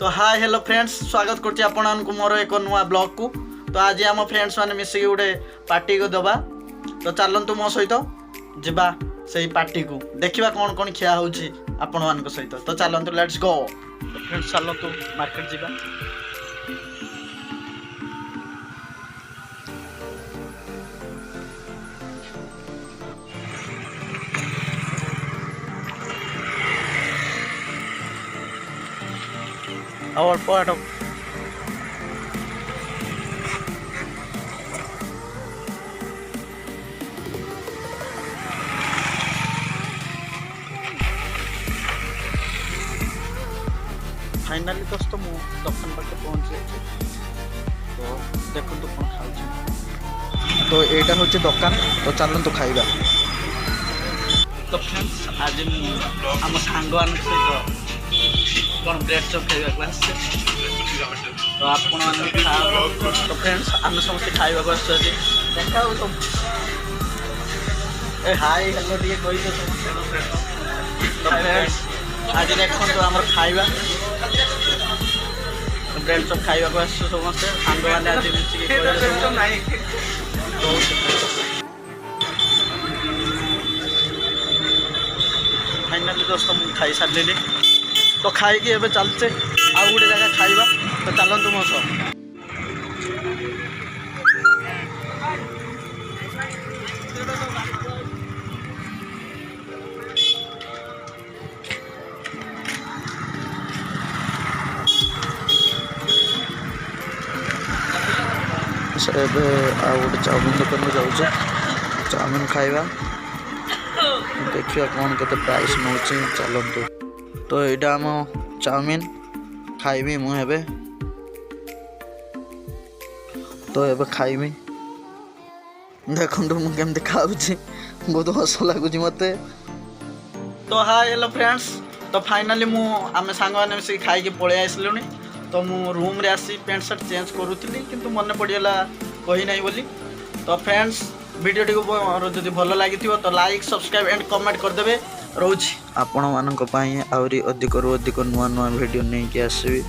तो hi hello friends स्वागत करछि आपन मोर एक नुआ ब्लॉग को। तो आज आम फ्रेंड्स माने मिसिक गोटे पार्टी को दबा। तो चलतु मो सहित जिबा से पार्टी को देखिबा कौन कौन खिया होछि आपण मान सहित। तो चलतु लेट्स गो फ्रेंड्स, चलतु मार्केट जिबा। और पार्ट फाइनली दोस्तों मु दुकान पाखे पहुंची। तो देखो तो कौन खाऊ। तो यहाँ हूँ दुकान। तो चलतु खाइबा। तो फ्रेंड्स आज आम सांग सहित कौन ब्रेड चप खाइबा आसছে। तो आपण तो फ्रेंड्स आम समस्त खाइबा आसছে। देखा तो ए हाय हेलो टिके कहि दो समस्त। तो फ्रेंड्स आज देखो तो आम खाइबा ब्रेड चप खाइबा आसছে समस्त सांग माने आज मिछि फाइनली दोस्तों मुझे खाई सारे। तो खाई एवं चलचे आउ गोटे जगह खाइबा। तो चलतु मो सह। आउ गोटे चाउमिन दुकान को जाऊँ। चाउमिन खाइबा देखिए कौन के प्राइस नौ। चलतु। तो यहाँ आम चाउमिन खाइबी मुझे। तो ये खाइबी देखो मुझे खाऊँ बहुत हस लगुच मत। तो हाय हेलो फ्रेंड्स। तो फाइनली आम सांग मैंने मिसिक खाई पलि आसलुनी। तो मु रूम रे आसी पैंट शर्ट चेंज करूली किंतु मन पड़गला कही ना बोली। तो फ्रेंड्स वीडियो टी जब भल लगी तो लाइक सब्सक्राइब एंड कमेंट करदे। रोज आपण मानक आहरी अधिक रु अधिक नुआ नुआ वीडियो नहीं आसबी।